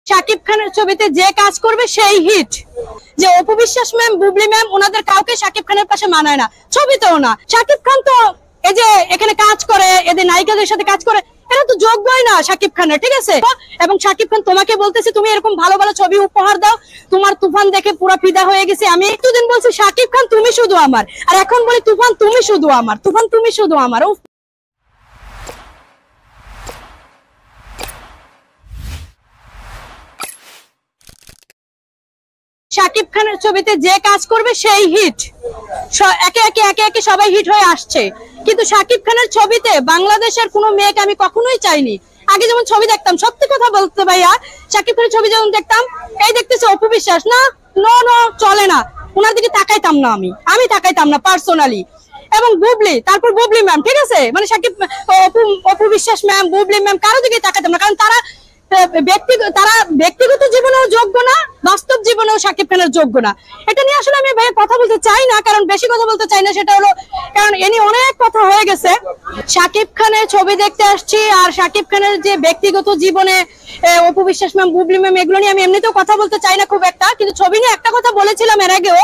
শাকিব খানের ছবিতে যে কাজ করবে সেই হিট। যে অপু বিশ্বাস ম্যাম, বুবলি ম্যাম, ওনাদের কাউকে শাকিব খানের পাশে মানায় না, ছবিতেও না। শাকিব খান তো এই যে এখানে কাজ করে, এদের নায়িকাদের সাথে কাজ করে, এরা তো যোগ্যই না শাকিব খানের, ঠিক আছে? এবং শাকিব খান তোমাকে বলতেছে তুমি এরকম ভালো ভালো ছবি উপহার দাও, তোমার তুফান দেখে পুরো ফিদা হয়ে গেছে। আমি একটুদিন বলছি শাকিব খান তুমি শুধু আমার, আর এখন বলি তুফান তুমি শুধু আমার, তুফান তুমি শুধু আমার। শাকিব খানের ছবিতে যে কাজ করবে সেই হিট। একে একে সবাই হিট হয়ে আসছে, কিন্তু শাকিব খানের ছবিতে বাংলাদেশের কোনো মেয়েকে আমি কখনোই চাইনি। আগে যেমন ছবি দেখতাম, সত্যি কথা বলতে ভাইয়া, শাকিব খানের ছবি যখন দেখতাম, এই দেখতেছে অপু বিশ্বাস, না নো নো চলে না, ওনার দিকে তাকাইতাম না, আমি তাকাইতাম না পার্সোনালি। এবং বুবলি, তারপর বুবলি ম্যাম, ঠিক আছে, মানে শাকিব অপু বিশ্বাস ম্যাম, বুবলি ম্যাম কারো দিকে তাকাইতাম না, কারণ তারা ব্যক্তিগত জীবনেও যোগ্য না, বাস্তব জীবনেও শাকিব খানের যোগ্য না। এটা নিয়ে আসলে আমি ভাই কথা বলতে চাই না, কারণ বেশি কথা বলতে চাই না। সেটা হলো কারণ এনি অনেক কথা হয়ে গেছে। শাকিব খানের ছবি দেখতে আসছি, আর শাকিব খানের যে ব্যক্তিগত জীবনে অপু বিশ্বাস ম্যাম, বুবলি ম্যাম, এগুলো নিয়ে আমি এমনিতেও কথা বলতে চাই না খুব একটা। কিন্তু ছবি নিয়ে একটা কথা বলেছিলাম এর আগেও,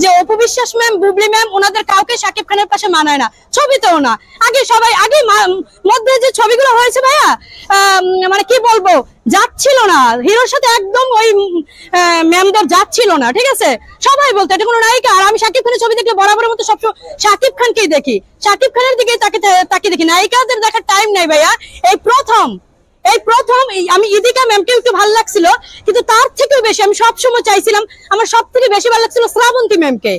যে অপু বিশ্বাস ম্যাম, বুবলি ম্যাম, ওনাদের কাউকে শাকিব খানের পাশে মানায় না, ছবিতেও না। আগে মধ্যে যে ছবিগুলো হয়েছে ভাইয়া, মানে কি বলবো, যাচ্ছিল না হিরোর সাথে, একদম ওই ম্যামদের যাচ্ছিল না, ঠিক আছে? সবাই বলতো এটা কোনো নায়িকা। আর আমি শাকিব খানের ছবি দেখলে বরাবরের মতো সবসময় শাকিব খানকেই দেখি, শাকিব খানের দিকে তাকে দেখি, নায়িকাদের দেখার টাইম নাই ভাইয়া। এই প্রথম আমি ইদিকা ম্যামকে একটু ভালো লাগছিল, কিন্তু তার থেকেও বেশি আমি সবসময় চাইছিলাম, আমার সব থেকে বেশি ভালো লাগছিল শ্রাবন্তী ম্যামকে,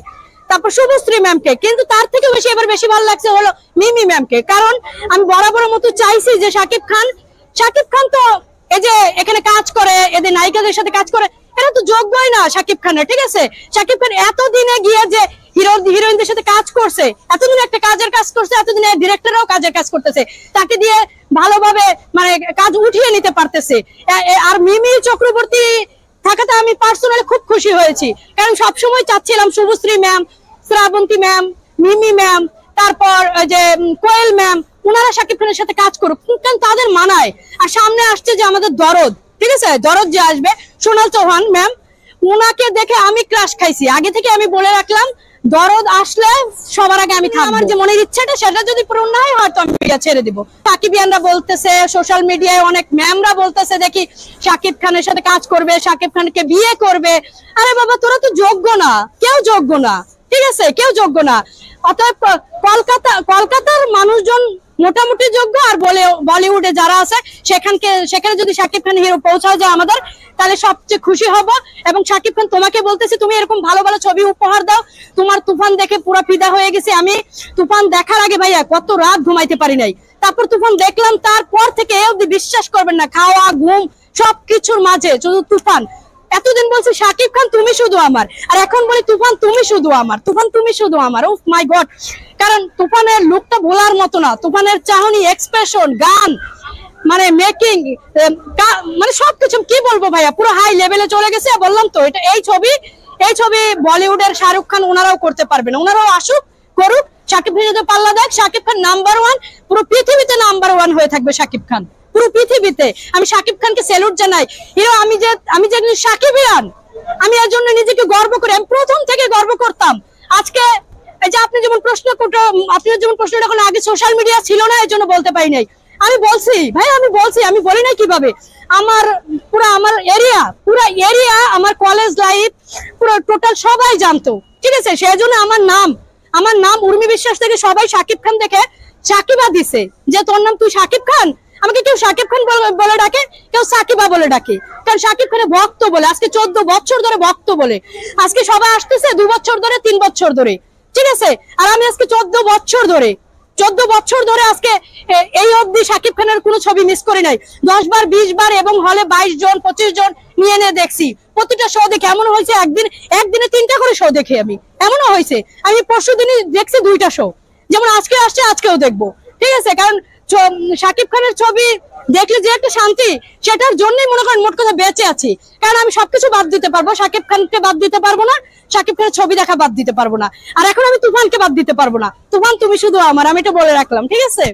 তারপর শুভশ্রী ম্যামকে, কিন্তু তার থেকেও বেশি এবার বেশি ভালো লাগছে হলো মিমি ম্যামকে। কারণ আমি বরাবরের মতো চাইছি যে শাকিব খান তো এই যে এখানে কাজ করে, এদের নায়িকাদের সাথে কাজ করে, এরা তো যোগ্যই না শাকিব খানের, ঠিক আছে? শাকিব খান এতদিনে গিয়ে যে হিরোইনদের সাথে কাজ করছে, এতদিন একটা কাজের কাজ করছে, এতদিনে ডিরেক্টররাও কাজের কাজ করতেছে, তাকে দিয়ে ভালোভাবে মানে কাজ উঠিয়ে নিতে পারতেছে। আর মিমি চক্রবর্তী থাকাতে আমি পার্সোনালি খুব খুশি হয়েছি, কারণ সবসময় চাচ্ছিলাম শুভশ্রী ম্যাম, শ্রাবন্তী ম্যাম, মিমি ম্যাম, তারপর যে কোয়েল ম্যাম, ওনারা শাকিব খানের সাথে কাজ করুক, কারণ তাদের মানায়। আর সামনে আসছে যে আমাদের দরদ, ঠিক আছে, দরদ যে আসবে, সোনাল চৌহান ম্যাম, ওনাকে দেখে আমি ক্রাশ খাইছি। আগে থেকে আমি বলে রাখলাম, দরদ আসলে সবার আগে আমি খাবো। আমার যে মনের ইচ্ছাটা সেটা যদি পূরণ না হয়, হয়তো আমি ছেড়ে দিব। সাকিবিয়ানরা বলতেছে, সোশ্যাল মিডিয়ায় অনেক ম্যামরা বলতেছে দেখি শাকিব খানের সাথে কাজ করবে, শাকিব খানকে বিয়ে করবে। আরে বাবা, তোরা তো যোগ্য না, কেউ যোগ্য না, ঠিক আছে, কেউ যোগ্য না। অতএব কলকাতার মানুষজন মোটামুটি যোগ্য, আর বলিউডে যারা আছে সেখানে যদি শাকিব খান হিরো পৌঁছায় যায় আমাদের, তাহলে সবচেয়ে খুশি হব। এবং শাকিব খান তোমাকে বলতেছে তুমি এরকম ভালো ভালো ছবি উপহার দাও, তোমার তুফান দেখে পুরো ফিদা হয়ে গেছে। আমি তুফান দেখার আগে ভাইয়া কত রাত ঘুমাইতে পারি নাই, তারপর তুফান দেখলাম, তারপর থেকে বিশ্বাস করবেন না, খাওয়া ঘুম সবকিছুর মাঝে শুধু তুফান। এতদিন বলছি শাকিব খান তুমি শুধু আমার, আর এখন বলি তুফান তুমি শুধু আমার, তুফান তুমি শুধু আমার। ও মাই গড, কারণ তুফানের লুকটা ভোলার মতো না, তুফানের চাহনি, এক্সপ্রেশন, গান, মানে মেকিং, মানে সবকিছু কি বলবো ভাইয়া, পুরো হাই লেভেলে চলে গেছে। বললাম তো, এটা এই ছবি বলিউডের শাহরুখ খান ওনারাও করতে পারবেন, ওনারাও আসুক, করুক। শাকিব খান যদি পাল্লা দেখ, শাকিব খান নাম্বার 1, পুরো পৃথিবীতে নাম্বার 1 হয়ে থাকবে শাকিব খান, পুরো পৃথিবীতে। আমি শাকিব খানকে স্যালুট জানাই। হিরো আমি যে শাকিবিয়ান, আমি এর জন্য নিজেকে গর্ব করি, আমি প্রথম থেকে গর্ব করতাম। আজকে এই যে আপনি যেমন প্রশ্নটা এখন, আগে সোশ্যাল মিডিয়া ছিল না, এই জন্য বলতে পারি নাই। আমি বলছি ভাই, আমি বলি নাই কিভাবে, আমার এরিয়া, আমার কলেজ লাইফ, পুরো টোটাল সবাই জানতো, ঠিক আছে? সেই জন্য আমার নাম উর্মি বিশ্বাস থেকে সবাই শাকিব খান দেখে সাকিবা দিছে, যে তোর নাম তুই শাকিব খান। আমাকে কেউ শাকিব খান বলে ডাকে, কেউ সাকিবা বলে ডাকে, কারণ শাকিব খানের ভক্ত বলে। আজকে 14 বছর ধরে ভক্ত বলে, আজকে সবাই আসতেছে 2 বছর ধরে, 3 বছর ধরে, ঠিক আছে? আর আমি আজকে 14 বছর ধরে আজকে এই অবধি শাকিব খানের কোনো ছবি মিস করি নাই। 10 বার 20 বার, এবং হলে 22 জন 25 জন নিয়ে দেখছি। প্রতিটা শো দেখে এমন হয়েছে, একদিনে 3টা করে শো দেখি আমি, এমনও হয়েছে আমি পরশু দিনই দেখছি 2টা শো, যেমন আজকে আসছে, আজকেও দেখবো, ঠিক আছে? কারণ শাকিব খানের ছবি দেখলে যে একটা শান্তি, সেটার জন্যই মনে করেন মোট কথা বেঁচে আছি। কারণ আমি সবকিছু বাদ দিতে পারবো, শাকিব খানকে বাদ দিতে পারবো না, শাকিব খানের ছবি দেখা বাদ দিতে পারবো না, আর এখন আমি তুফানকে বাদ দিতে পারবো না। তুফান তুমি শুধু আমার, আমি এটা বলে রাখলাম, ঠিক আছে?